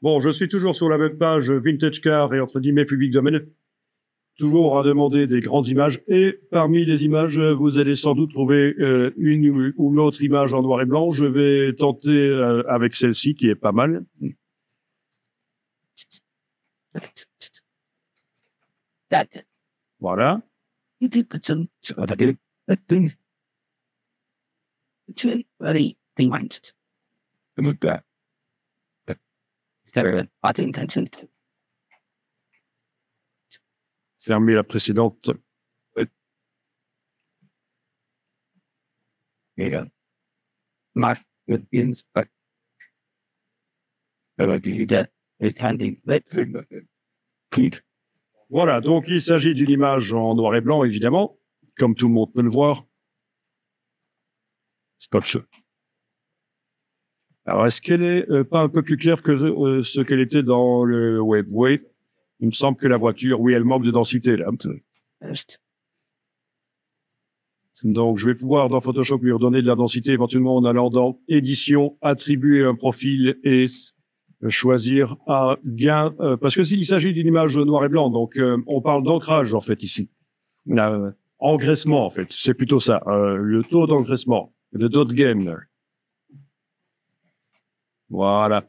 Bon, je suis toujours sur la même page Vintage Car et entre guillemets public domaine. Toujours à demander des grandes images. Et parmi les images, vous allez sans doute trouver une ou l'autre image en noir et blanc. Je vais tenter avec celle-ci qui est pas mal. Voilà. Fermer la précédente. Voilà, donc il s'agit d'une image en noir et blanc, évidemment, comme tout le monde peut le voir. C'est pas ça. Alors, est-ce qu'elle est pas un peu plus claire que ce qu'elle était dans le web? Oui, il me semble que la voiture, oui, elle manque de densité, là. Donc, je vais pouvoir, dans Photoshop, lui redonner de la densité, éventuellement en allant dans Édition, attribuer un profil et choisir un gain, parce que s'il s'agit d'une image noir et blanc, donc on parle d'ancrage, en fait, ici. Engraissement, en fait, c'est plutôt ça, le taux d'engraissement, le dot gain. Voilà.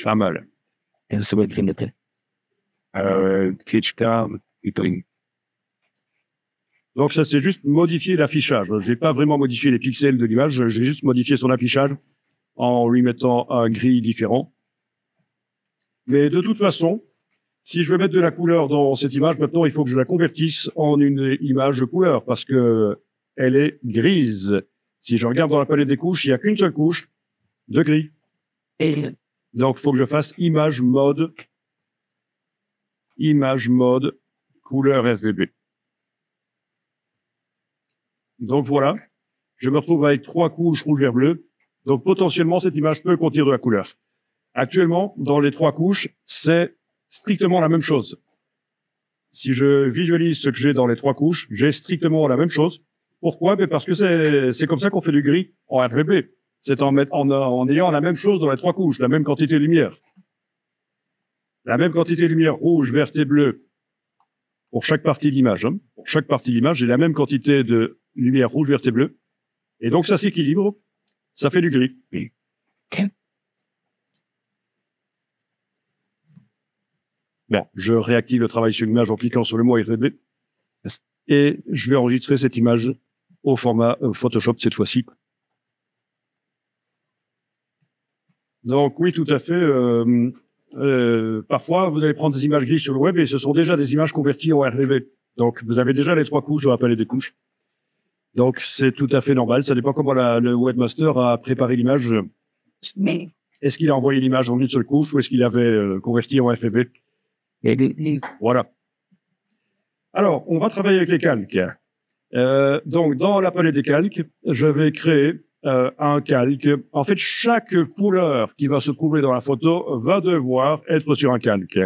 Pas mal. Donc ça, c'est juste modifier l'affichage. J'ai pas vraiment modifié les pixels de l'image, j'ai juste modifié son affichage en lui mettant un gris différent. Mais de toute façon, si je veux mettre de la couleur dans cette image, maintenant, il faut que je la convertisse en une image couleur parce que elle est grise. Si je regarde dans la palette des couches, il n'y a qu'une seule couche de gris. Donc, il faut que je fasse image mode, couleur RGB. Donc voilà, je me retrouve avec 3 couches rouge, vert, bleu. Donc potentiellement, cette image peut contenir de la couleur. Actuellement, dans les 3 couches, c'est strictement la même chose. Si je visualise ce que j'ai dans les 3 couches, j'ai strictement la même chose. Pourquoi? Parce que c'est comme ça qu'on fait du gris en RGB. C'est en ayant la même chose dans les 3 couches, la même quantité de lumière. La même quantité de lumière rouge, verte et bleue pour chaque partie de l'image. Hein. Pour chaque partie de l'image, j'ai la même quantité de lumière rouge, verte et bleue. Et donc, ça s'équilibre. Ça fait du gris. Bon, je réactive le travail sur l'image en cliquant sur le mot RGB. Et je vais enregistrer cette image au format Photoshop cette fois-ci. Donc oui, tout à fait. Parfois, vous allez prendre des images grises sur le web et ce sont déjà des images converties en RGB. Donc vous avez déjà les 3 couches, je rappelle des couches. Donc c'est tout à fait normal. Ça dépend comment le webmaster a préparé l'image. Est-ce qu'il a envoyé l'image en une seule couche ou est-ce qu'il avait converti en RGB? Voilà. Alors, on va travailler avec les calques. Donc dans la palette des calques, je vais créer un calque. En fait, chaque couleur qui va se trouver dans la photo va devoir être sur un calque.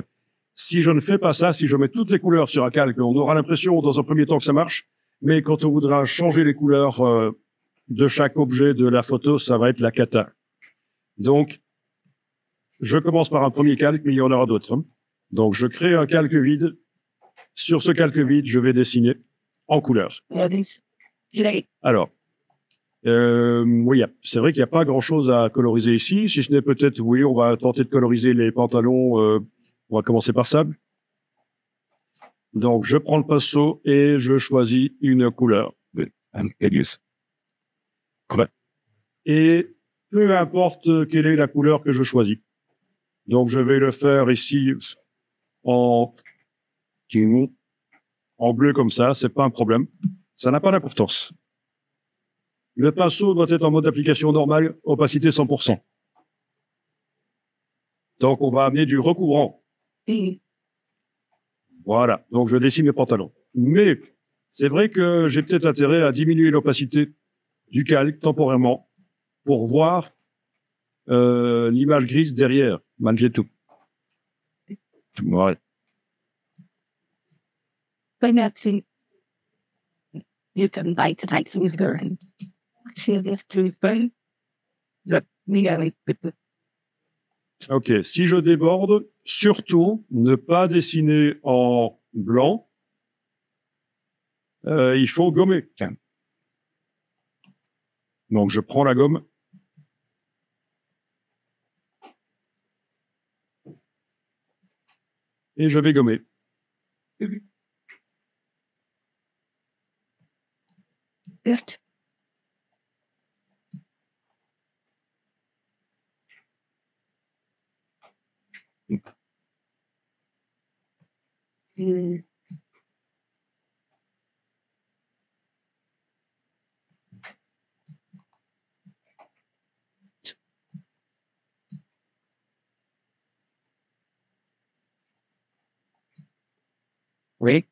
Si je ne fais pas ça, si je mets toutes les couleurs sur un calque, on aura l'impression dans un premier temps que ça marche, mais quand on voudra changer les couleurs de chaque objet de la photo, ça va être la cata. Donc, je commence par un premier calque, mais il y en aura d'autres. Hein. Donc, je crée un calque vide. Sur ce calque vide, je vais dessiner en couleur. Alors, oui, c'est vrai qu'il n'y a pas grand-chose à coloriser ici, si ce n'est peut-être, oui, on va tenter de coloriser les pantalons. On va commencer par ça. Donc, je prends le pinceau et je choisis une couleur. Et peu importe quelle est la couleur que je choisis. Donc, je vais le faire ici en bleu comme ça, c'est pas un problème. Ça n'a pas d'importance. Le pinceau doit être en mode d'application normale, opacité 100%. Donc, on va amener du recouvrant. Voilà. Donc, je dessine les pantalons. Mais, c'est vrai que j'ai peut-être intérêt à diminuer l'opacité du calque temporairement pour voir l'image grise derrière, malgré tout. Voilà. Ok, si je déborde, surtout ne pas dessiner en blanc. Il faut gommer. Donc je prends la gomme. Et je vais gommer. Oui.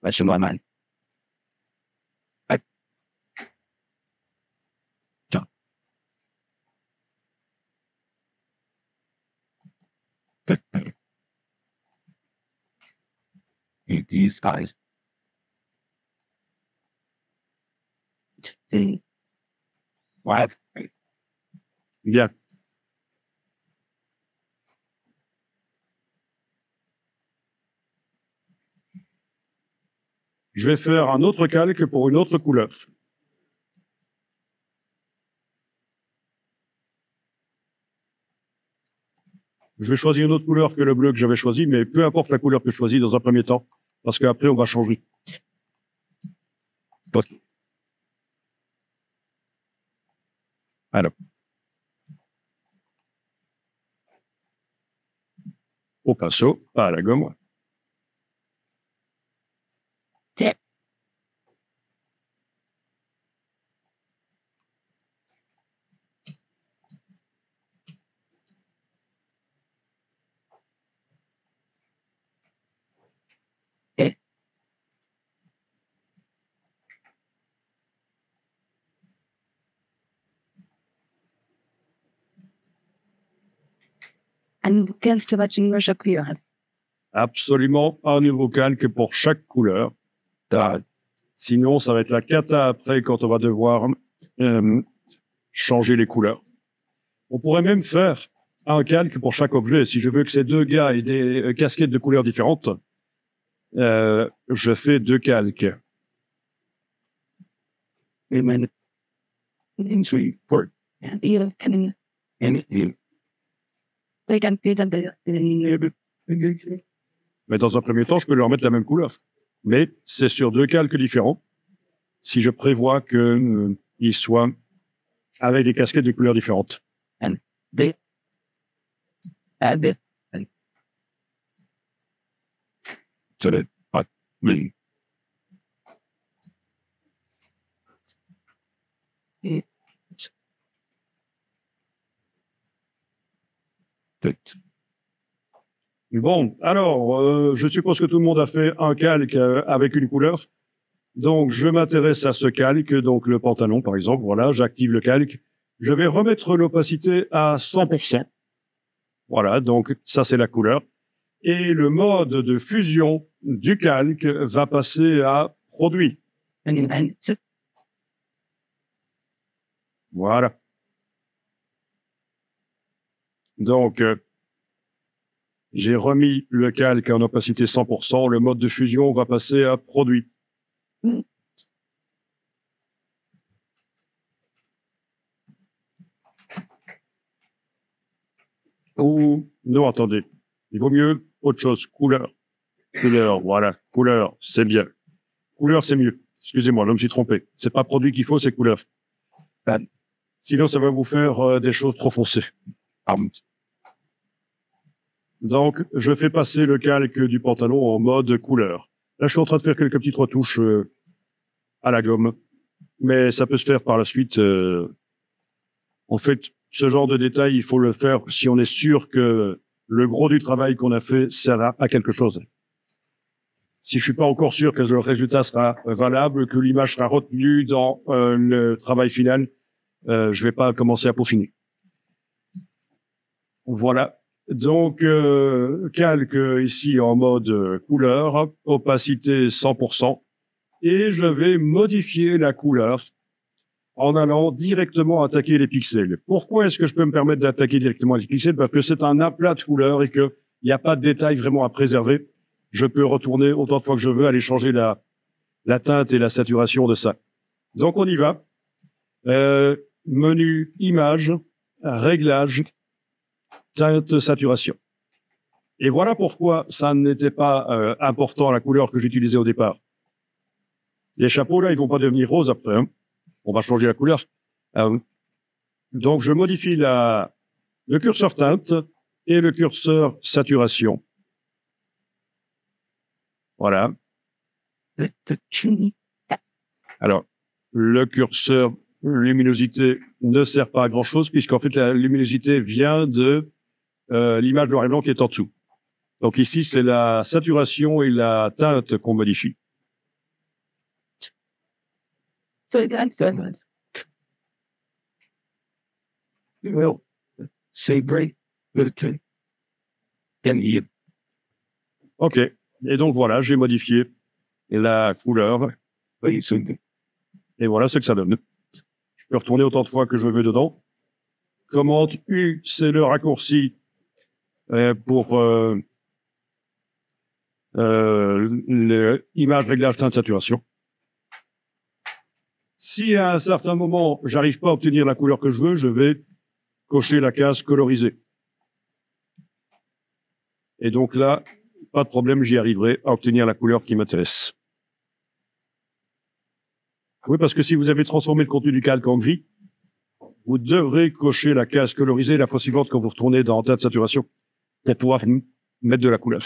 Bah, c'est normal. Tiens. These eyes. What? Bien. Je vais faire un autre calque pour une autre couleur. Je vais choisir une autre couleur que le bleu que j'avais choisi, mais peu importe la couleur que je choisis dans un premier temps, parce qu'après, on va changer. Alors. Au pinceau, à la gomme. Absolument un nouveau calque pour chaque couleur. Sinon, ça va être la cata après quand on va devoir changer les couleurs. On pourrait même faire un calque pour chaque objet. Si je veux que ces deux gars aient des casquettes de couleurs différentes, je fais deux calques. Mais dans un premier temps, je peux leur mettre la même couleur. Mais c'est sur deux calques différents. Si je prévois qu'ils soient avec des casquettes de couleurs différentes. Bon, alors, je suppose que tout le monde a fait un calque avec une couleur. Donc, je m'intéresse à ce calque, donc le pantalon, par exemple. Voilà, j'active le calque. Je vais remettre l'opacité à 100%. Voilà, donc ça, c'est la couleur. Et le mode de fusion du calque va passer à produit. Voilà. Donc, j'ai remis le calque en opacité 100%. Le mode de fusion va passer à produit. Ou, non, attendez. Il vaut mieux autre chose. Couleur. Couleur, voilà. Couleur, c'est bien. Couleur, c'est mieux. Excusez-moi, je me suis trompé. C'est pas produit qu'il faut, c'est couleur. Sinon, ça va vous faire des choses trop foncées. Donc, je fais passer le calque du pantalon en mode couleur. Là, je suis en train de faire quelques petites retouches à la gomme. Mais ça peut se faire par la suite. En fait, ce genre de détail, il faut le faire si on est sûr que le gros du travail qu'on a fait sert à quelque chose. Si je suis pas encore sûr que le résultat sera valable, que l'image sera retenue dans le travail final, je vais pas commencer à peaufiner. Voilà. Donc, calque ici en mode couleur, opacité 100%, et je vais modifier la couleur en allant directement attaquer les pixels. Pourquoi est-ce que je peux me permettre d'attaquer directement les pixels? Parce que c'est un aplat de couleurs et qu'il n'y a pas de détails vraiment à préserver. Je peux retourner autant de fois que je veux, aller changer la teinte et la saturation de ça. Donc on y va. Menu image, réglage, teinte, saturation. Et voilà pourquoi ça n'était pas important la couleur que j'utilisais au départ. Les chapeaux là, ils vont pas devenir roses après. Hein. On va changer la couleur. Donc je modifie le curseur teinte et le curseur saturation. Voilà. Alors, le curseur luminosité ne sert pas à grand chose puisqu'en fait la luminosité vient de l'image noir et blanc qui est en dessous. Donc ici c'est la saturation et la teinte qu'on modifie. Ok. Et donc voilà, j'ai modifié la couleur. Et voilà ce que ça donne. Je peux retourner autant de fois que je veux dedans. Commande U, c'est le raccourci pour l'image réglage teinte saturation. Si à un certain moment, j'arrive pas à obtenir la couleur que je veux, je vais cocher la case coloriser. Et donc là, pas de problème, j'y arriverai à obtenir la couleur qui m'intéresse. Oui, parce que si vous avez transformé le contenu du calque en gris, vous devrez cocher la case colorisée la fois suivante quand vous retournez dans teinte saturation pour pouvoir mettre de la couleur.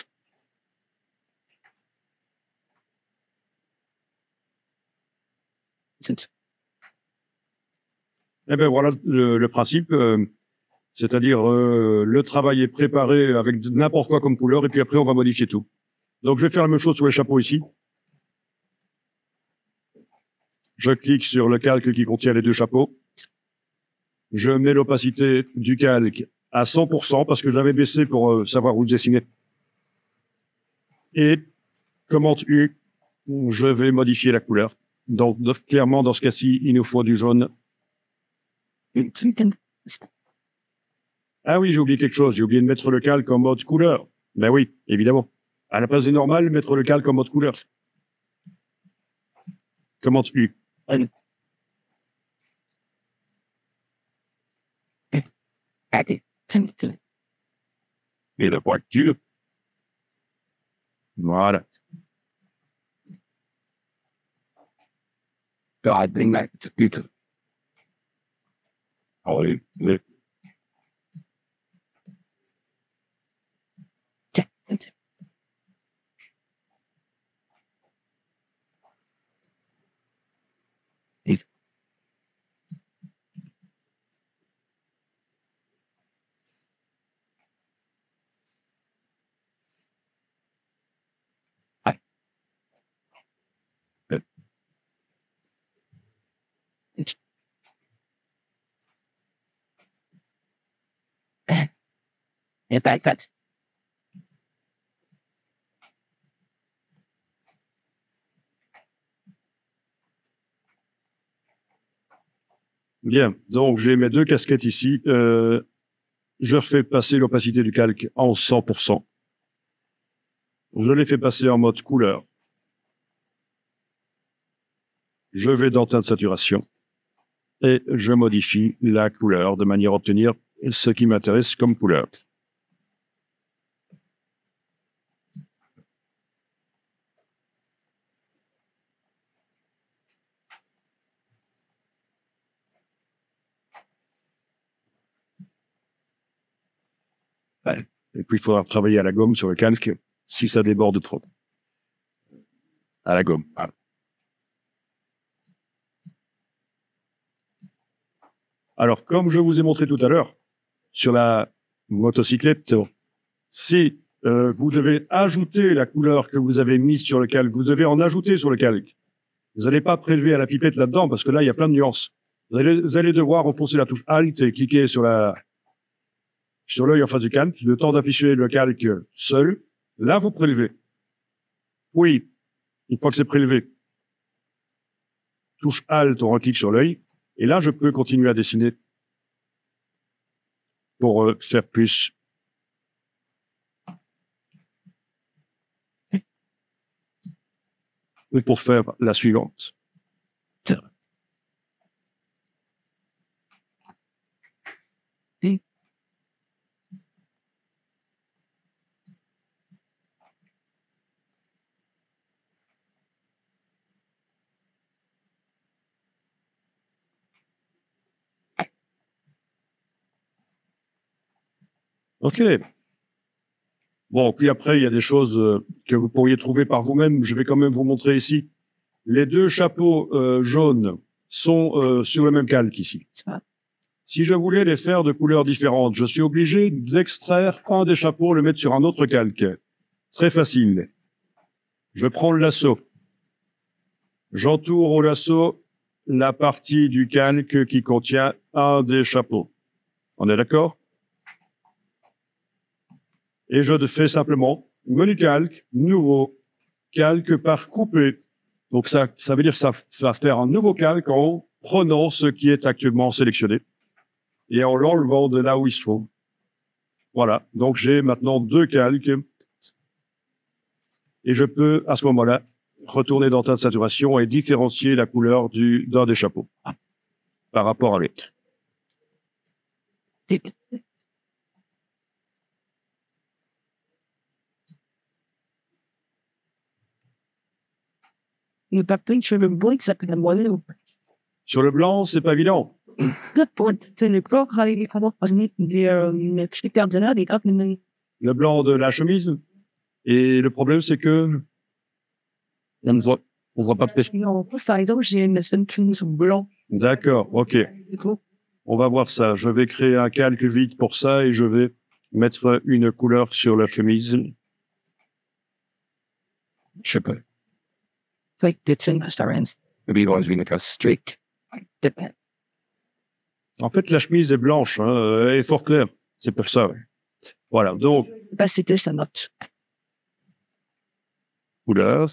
Eh ben voilà le principe, c'est-à-dire le travail est préparé avec n'importe quoi comme couleur et puis après on va modifier tout. Donc je vais faire la même chose sur les chapeaux ici. Je clique sur le calque qui contient les deux chapeaux. Je mets l'opacité du calque à 100% parce que j'avais baissé pour savoir où dessiner. Et commande U, je vais modifier la couleur. Donc clairement dans ce cas-ci, il nous faut du jaune. Ah oui, j'ai oublié quelque chose. J'ai oublié de mettre le calque en mode couleur. Ben oui, évidemment. À la place du normal, mettre le calque en mode couleur. Commande U. Et la voiture. Voilà. Bien, donc j'ai mes deux casquettes ici. Je fais passer l'opacité du calque en 100%. Je les fais passer en mode couleur. Je vais dans teinte saturation et je modifie la couleur de manière à obtenir ce qui m'intéresse comme couleur. Et puis, il faudra travailler à la gomme sur le calque si ça déborde trop. À la gomme. Voilà. Alors, comme je vous ai montré tout à l'heure, sur la motocyclette, si vous devez ajouter la couleur que vous avez mise sur le calque, vous devez en ajouter sur le calque. Vous n'allez pas prélever à la pipette là-dedans parce que là, il y a plein de nuances. Vous allez devoir enfoncer la touche Alt et cliquer sur l'œil en face du calque, le temps d'afficher le calque seul. Là, vous prélevez. Oui, une fois que c'est prélevé, touche Alt, on reclique sur l'œil. Et là, je peux continuer à dessiner pour faire plus. Et pour faire la suivante. Ok. Bon, puis après, il y a des choses que vous pourriez trouver par vous-même. Je vais quand même vous montrer ici. Les deux chapeaux jaunes sont sur le même calque ici. Si je voulais les faire de couleurs différentes, je suis obligé d'extraire un des chapeaux, le mettre sur un autre calque. Très facile. Je prends le lasso. J'entoure au lasso la partie du calque qui contient un des chapeaux. On est d'accord? Et je fais simplement menu calque, nouveau, calque par coupé. Donc ça veut dire que ça va faire un nouveau calque en prenant ce qui est actuellement sélectionné et en l'enlevant de là où il se trouve. Voilà. Donc j'ai maintenant deux calques et je peux à ce moment-là retourner dans teinte de saturation et différencier la couleur d'un des chapeaux par rapport à l'autre. Sur le blanc, c'est pas évident. Le blanc de la chemise. Et le problème, c'est que on voit pas peut-être. Par exemple, j'ai une chemise blanc. D'accord, ok. On va voir ça. Je vais créer un calque vide pour ça et je vais mettre une couleur sur la chemise. Je sais pas. Like the thing starts. Maybe it was really strict. En fait, la chemise est blanche, hein, elle est fort claire. C'est pour ça. Ouais. Voilà. Donc. Bah, c'était sa note. Couleur.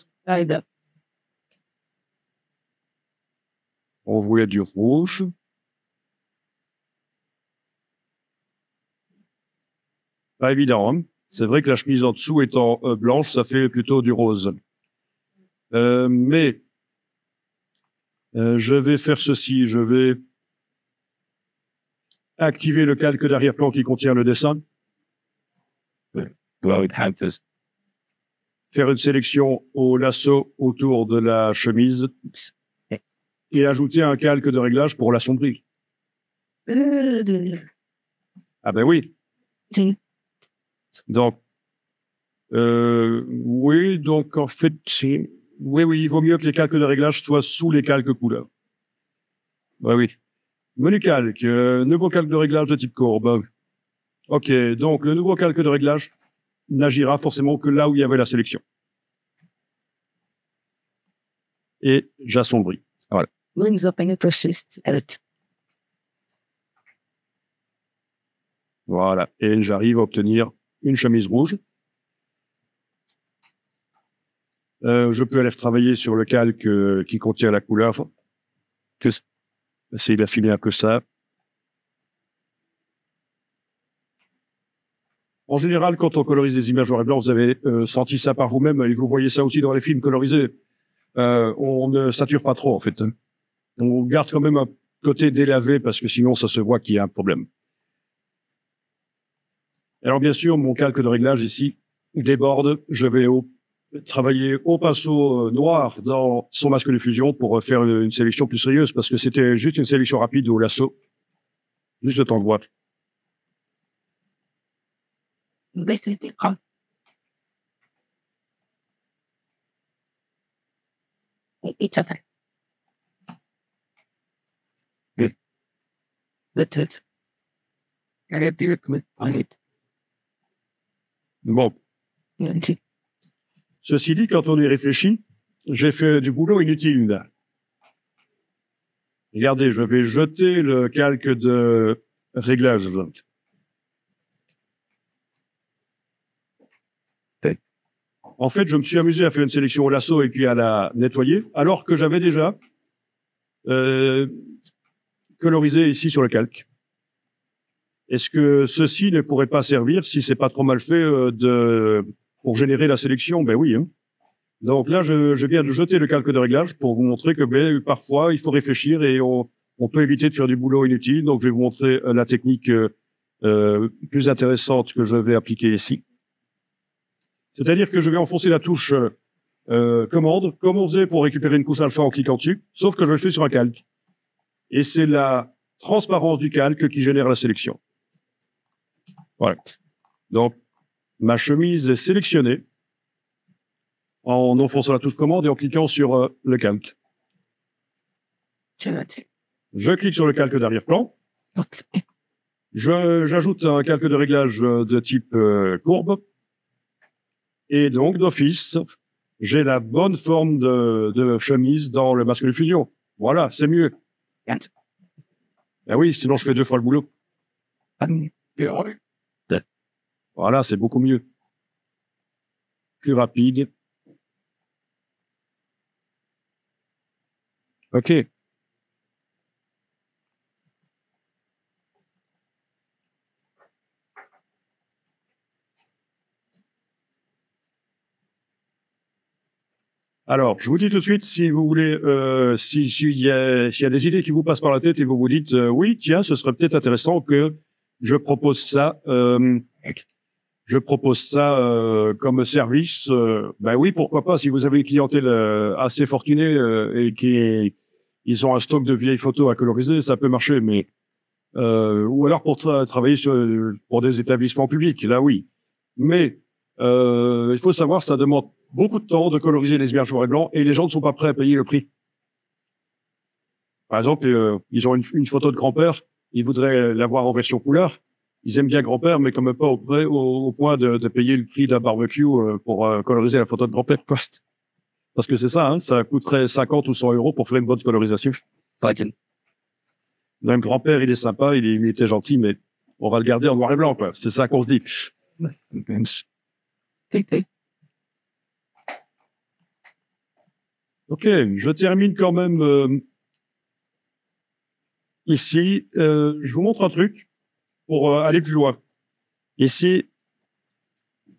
On voulait du rouge. Pas évident, hein. C'est vrai que la chemise en dessous étant blanche, ça fait plutôt du rose. Mais je vais faire ceci. Je vais activer le calque d'arrière-plan qui contient le dessin. Faire une sélection au lasso autour de la chemise et ajouter un calque de réglage pour l'assombrir. Ah ben oui. Donc, oui, donc en fait, oui, il vaut mieux que les calques de réglage soient sous les calques couleurs. Oui. Menu calque, nouveau calque de réglage de type courbe. Ok, donc le nouveau calque de réglage n'agira forcément que là où il y avait la sélection. Et j'assombris. Voilà. Voilà, et j'arrive à obtenir une chemise rouge. Je peux aller travailler sur le calque qui contient la couleur. Essayer d'affiner un peu ça. En général, quand on colorise des images noir et blanc, vous avez senti ça par vous-même, et vous voyez ça aussi dans les films colorisés. On ne sature pas trop, en fait. On garde quand même un côté délavé, parce que sinon, ça se voit qu'il y a un problème. Alors, bien sûr, mon calque de réglage ici déborde. Je vais travailler au pinceau noir dans son masque de fusion pour faire une sélection plus sérieuse, parce que c'était juste une sélection rapide au lasso. Juste le temps de voir. It's okay. Bon. Ceci dit, quand on y réfléchit, j'ai fait du boulot inutile. Regardez, je vais jeter le calque de réglage. En fait, je me suis amusé à faire une sélection au lasso et puis à la nettoyer, alors que j'avais déjà coloriser ici sur le calque. Est-ce que ceci ne pourrait pas servir, si c'est pas trop mal fait, pour générer la sélection? Ben oui. Hein. Donc là, je viens de jeter le calque de réglage pour vous montrer que parfois, il faut réfléchir et on peut éviter de faire du boulot inutile. Donc, je vais vous montrer la technique plus intéressante que je vais appliquer ici. C'est-à-dire que je vais enfoncer la touche commande, comme on faisait pour récupérer une couche alpha en cliquant dessus, sauf que je le fais sur un calque. Et c'est la transparence du calque qui génère la sélection. Voilà. Donc, ma chemise est sélectionnée en enfonçant la touche commande et en cliquant sur le calque. Je clique sur le calque d'arrière-plan. J'ajoute un calque de réglage de type courbe. Et donc, d'office, j'ai la bonne forme de chemise dans le masque de fusion. Voilà, c'est mieux. Ben oui, sinon je fais 2 fois le boulot. Voilà, c'est beaucoup mieux. Plus rapide. OK. Alors, je vous dis tout de suite, si vous voulez, s'il y a des idées qui vous passent par la tête et vous vous dites, oui, tiens, ce serait peut-être intéressant que je propose ça comme service. Ben oui, pourquoi pas, si vous avez une clientèle assez fortunée et ils ont un stock de vieilles photos à coloriser, ça peut marcher, mais ou alors pour travailler pour des établissements publics, là oui. Mais il faut savoir, ça demande beaucoup de temps de coloriser les images noir et blanc et les gens ne sont pas prêts à payer le prix. Par exemple, ils ont une photo de grand-père, ils voudraient l'avoir en version couleur. Ils aiment bien grand-père, mais quand même pas au point de payer le prix d'un barbecue pour coloriser la photo de grand-père. Parce que c'est ça, hein, ça coûterait 50 ou 100 euros pour faire une bonne colorisation. Même grand-père, il est sympa, il était gentil, mais on va le garder en noir et blanc, quoi. C'est ça qu'on se dit. Ok, je termine quand même ici. Je vous montre un truc pour aller plus loin. Ici,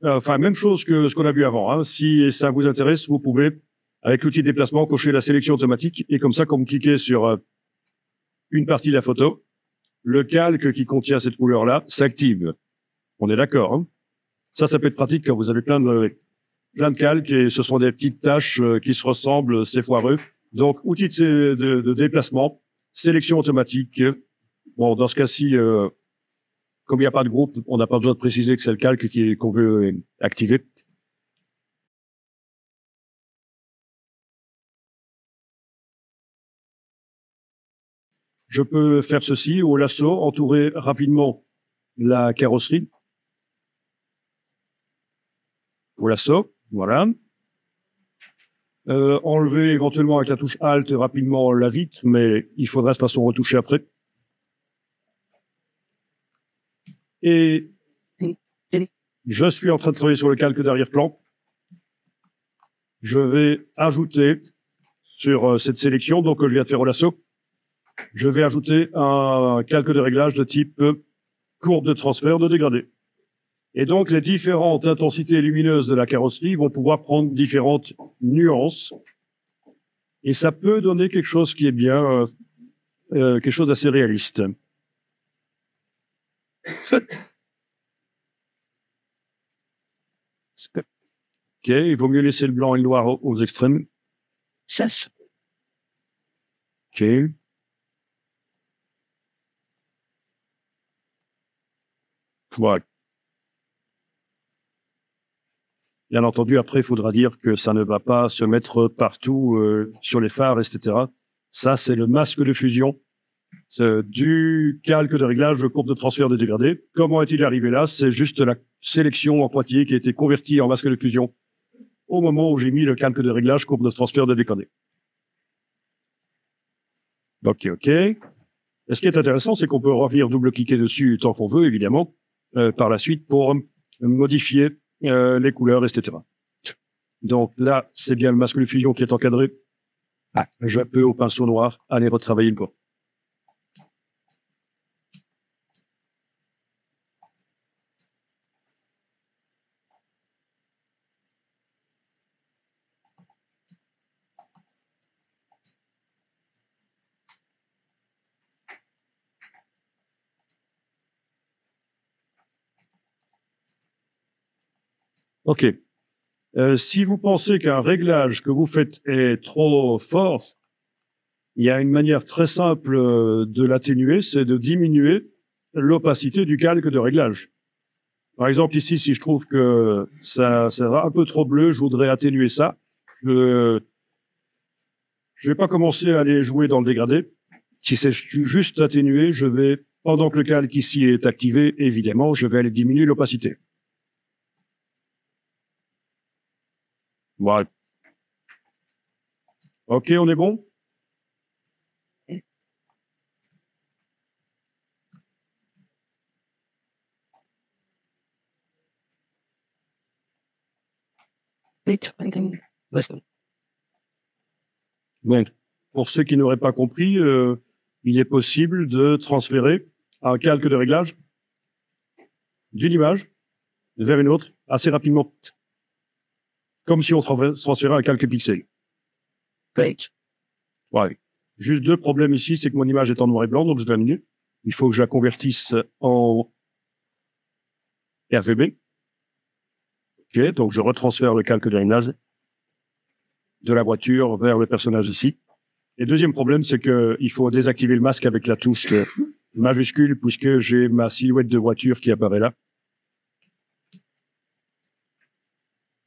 enfin, même chose que ce qu'on a vu avant. Hein. Si ça vous intéresse, vous pouvez, avec l'outil de déplacement, cocher la sélection automatique. Et comme ça, quand vous cliquez sur une partie de la photo, le calque qui contient cette couleur-là s'active. On est d'accord, hein. Ça peut être pratique quand vous avez plein de calques et ce sont des petites tâches qui se ressemblent, c'est foireux. Donc, outil de déplacement, sélection automatique. Bon, dans ce cas-ci, comme il n'y a pas de groupe, on n'a pas besoin de préciser que c'est le calque qu'on veut activer. Je peux faire ceci au lasso, entourer rapidement la carrosserie. Au lasso, voilà. Enlever éventuellement avec la touche Alt rapidement la vitre, mais il faudra de toute façon retoucher après. Et je suis en train de travailler sur le calque d'arrière-plan. Je vais ajouter sur cette sélection, donc que je viens de faire au lasso, je vais ajouter un calque de réglage de type courbe de transfert de dégradé. Et donc, les différentes intensités lumineuses de la carrosserie vont pouvoir prendre différentes nuances. Et ça peut donner quelque chose qui est bien, quelque chose d'assez réaliste. Ok, il vaut mieux laisser le blanc et le noir aux extrêmes. Ok. Voilà. Bien entendu, après, il faudra dire que ça ne va pas se mettre partout sur les phares, etc. Ça, c'est le masque de fusion du calque de réglage de courbe de transfert de dégradé. Comment est-il arrivé là? C'est juste la sélection en Poitiers qui a été convertie en masque de fusion au moment où j'ai mis le calque de réglage courbe de transfert de dégradé. Ok, ok. Et ce qui est intéressant, c'est qu'on peut revenir double-cliquer dessus tant qu'on veut, évidemment, par la suite pour modifier les couleurs, etc. Donc là, c'est bien le masque de fusion qui est encadré. Je peux, au pinceau noir, aller retravailler le bois. OK. Si vous pensez qu'un réglage que vous faites est trop fort, il y a une manière très simple de l'atténuer, c'est de diminuer l'opacité du calque de réglage. Par exemple, ici, si je trouve que ça va un peu trop bleu, je voudrais atténuer ça. Je vais pas commencer à aller jouer dans le dégradé. Si c'est juste atténué, je vais, pendant que le calque ici est activé, évidemment, je vais aller diminuer l'opacité. Voilà. OK, on est bon? Listen. Donc, pour ceux qui n'auraient pas compris, il est possible de transférer un calque de réglage d'une image vers une autre assez rapidement, comme si on transférait un calque pixel. Ouais. Juste deux problèmes ici, c'est que mon image est en noir et blanc, donc je termine. Il faut que je la convertisse en RGB. OK, donc je retransfère le calque de réglage de la voiture vers le personnage ici. Et deuxième problème, c'est que il faut désactiver le masque avec la touche majuscule, puisque j'ai ma silhouette de voiture qui apparaît là.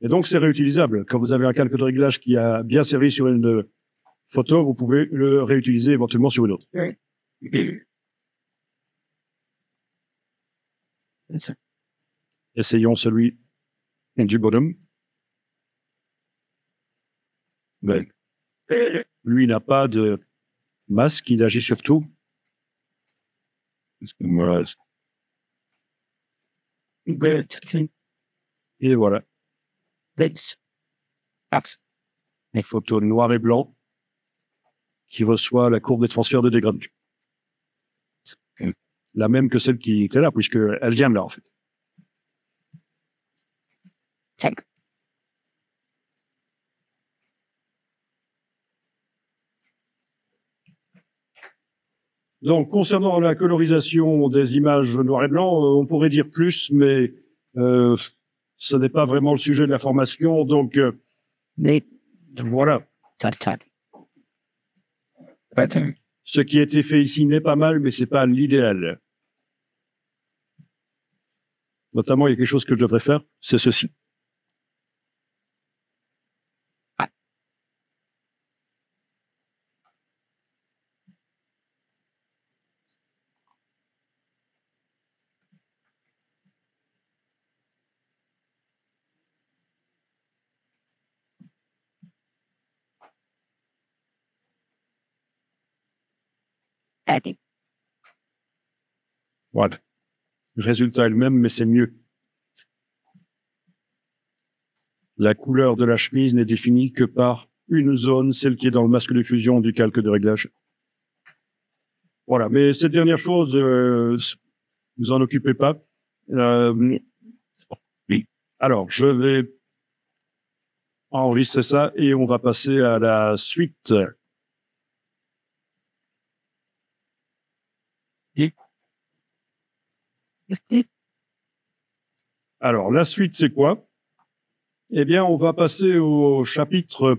Et donc, c'est réutilisable. Quand vous avez un calque de réglage qui a bien servi sur une photo, vous pouvez le réutiliser éventuellement sur une autre. Essayons celui du bonhomme. Ben, lui n'a pas de masque, il agit sur tout. Et voilà. Une photo noir et blanc qui reçoit la courbe de transfert de dégradé. La même que celle qui était là, puisque elle vient de là, en fait. Donc, concernant la colorisation des images noir et blanc, on pourrait dire plus, mais ce n'est pas vraiment le sujet de la formation. Donc, voilà. Ce qui a été fait ici n'est pas mal, mais c'est pas l'idéal. Notamment, il y a quelque chose que je devrais faire, c'est ceci. Voilà. Le résultat est le même, mais c'est mieux. La couleur de la chemise n'est définie que par une zone, celle qui est dans le masque de fusion du calque de réglage. Voilà. Mais cette dernière chose, vous en occupez pas. Alors, je vais enregistrer ça et on va passer à la suite. Alors, la suite, c'est quoi? Eh bien, on va passer au chapitre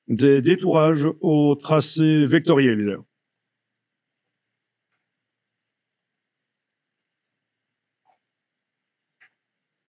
des détourages au tracé vectoriel.